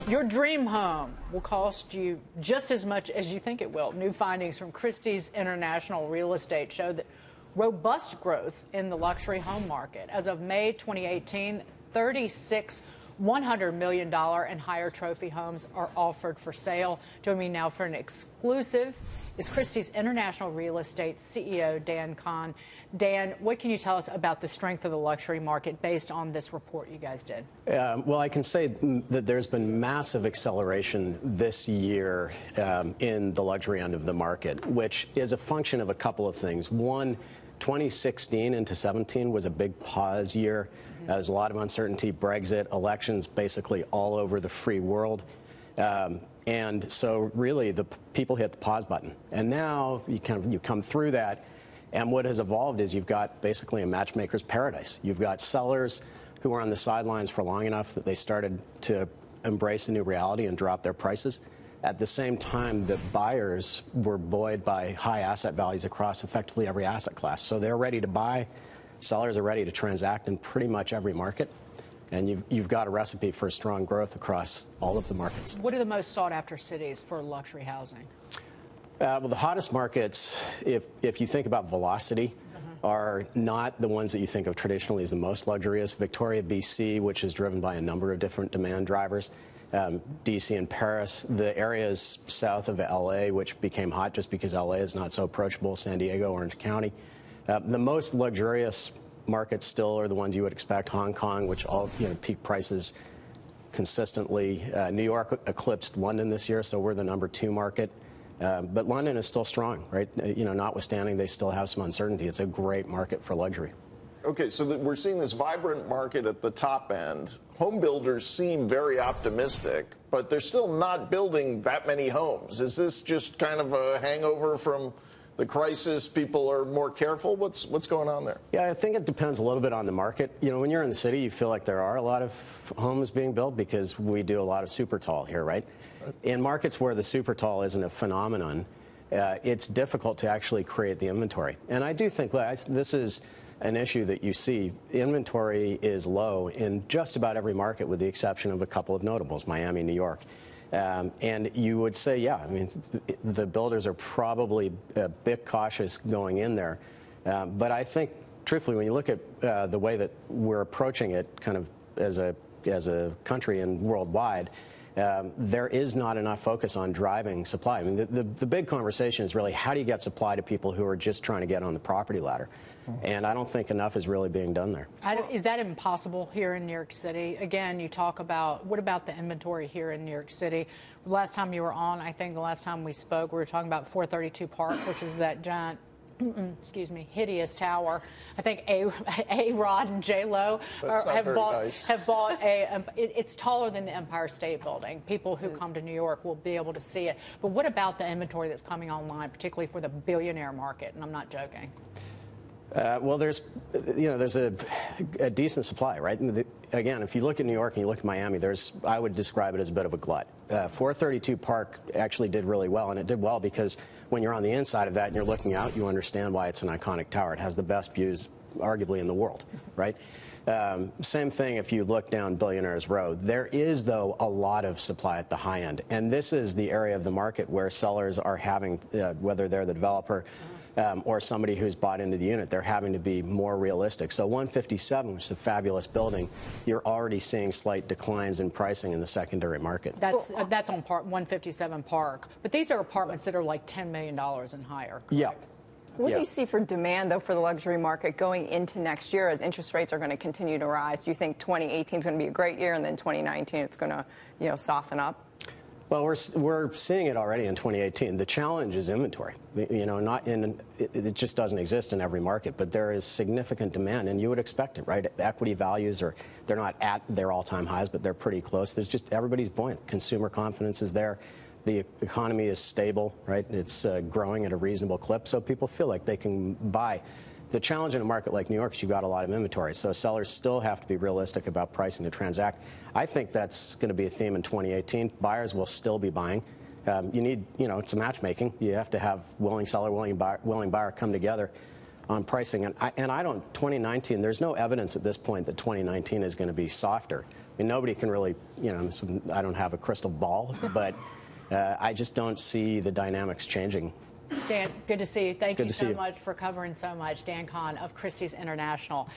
Your dream home will cost you just as much as you think it will. New findings from Christie's International Real Estate show that robust growth in the luxury home market. As of May 2018, 36 $100 million and higher trophy homes are offered for sale. Joining me now for an exclusive is Christie's International Real Estate CEO, Conn. Dan, what can you tell us about the strength of the luxury market based on this report you guys did? Well, I can say that there's been massive acceleration this year in the luxury end of the market, which is a function of a couple of things. One, 2016 into 17 was a big pause year. There's a lot of uncertainty, Brexit, elections basically all over the free world. And so really the people hit the pause button. And now you come through that, and what has evolved is you've got basically a matchmaker's paradise. You've got sellers who were on the sidelines for long enough that they started to embrace the new reality and drop their prices. At the same time, the buyers were buoyed by high asset values across effectively every asset class. So they're ready to buy. Sellers are ready to transact in pretty much every market. And you've got a recipe for strong growth across all of the markets. What are the most sought-after cities for luxury housing? Well, the hottest markets, if you think about velocity, are not the ones that you think of traditionally as the most luxurious. Victoria, BC, which is driven by a number of different demand drivers. DC and Paris, the areas south of LA, which became hot just because LA is not so approachable, San Diego, Orange County. The most luxurious markets still are the ones you would expect. Hong Kong, which all peak prices consistently. New York eclipsed London this year, so we're the #2 market. But London is still strong, right? Notwithstanding they still have some uncertainty. It's a great market for luxury. Okay, so we're seeing this vibrant market at the top end. Home builders seem very optimistic, but they're still not building that many homes. Is this just kind of a hangover from the crisis? People are more careful? What's going on there? Yeah, I think it depends a little bit on the market. When you're in the city, you feel like there are a lot of homes being built because we do a lot of super tall here, right? In markets where the super tall isn't a phenomenon, it's difficult to actually create the inventory. And I do think this is an issue that you see. Inventory is low in just about every market with the exception of a couple of notables, Miami, New York. And you would say, yeah, I mean, the builders are probably a bit cautious going in there. But I think, truthfully, when you look at the way that we're approaching it kind of as a country and worldwide, there is not enough focus on driving supply. I mean, the big conversation is really how do you get supply to people who are just trying to get on the property ladder? And I don't think enough is really being done there. Is that impossible here in New York City? Again, you talk about, what about the inventory here in New York City? Last time you were on, I think the last time we spoke, we were talking about 432 Park, which is that giant, hideous tower. I think A-Rod and J-Lo have bought it's taller than the Empire State Building. People who come to New York will be able to see it. But what about the inventory that's coming online, particularly for the billionaire market? And I'm not joking. Well, there's a decent supply, right? And again, if you look at New York and you look at Miami, I would describe it as a bit of a glut. 432 Park actually did really well, and it did well because when you're on the inside of that and you're looking out, you understand why it's an iconic tower. It has the best views, arguably, in the world, right? Same thing if you look down Billionaires Row. There is, though, a lot of supply at the high end, and this is the area of the market where sellers are having, whether they're the developer, or somebody who's bought into the unit, they're having to be more realistic. So 157, which is a fabulous building, you're already seeing slight declines in pricing in the secondary market. That's on 157 Park. But these are apartments that are like $10 million and higher. Correct? Yeah. What do you see for demand, though, for the luxury market going into next year as interest rates are going to continue to rise? Do you think 2018 is going to be a great year and then 2019 it's going to, soften up? Well, we're seeing it already in 2018. The challenge is inventory. It just doesn't exist in every market, but there is significant demand, and you would expect it, right? Equity values they're not at their all-time highs, but they're pretty close. Everybody's buoyant. Consumer confidence is there. The economy is stable, right? It's growing at a reasonable clip, so people feel like they can buy. The challenge in a market like New York is you've got a lot of inventory, so sellers still have to be realistic about pricing to transact. I think that's going to be a theme in 2018. Buyers will still be buying. You need, it's a matchmaking. You have to have willing seller, willing buyer come together on pricing. And 2019, there's no evidence at this point that 2019 is going to be softer. mean, nobody can really, I don't have a crystal ball, but I just don't see the dynamics changing. Dan, good to see you. Thank you so you. much for covering so much. Dan Conn of Christie's International.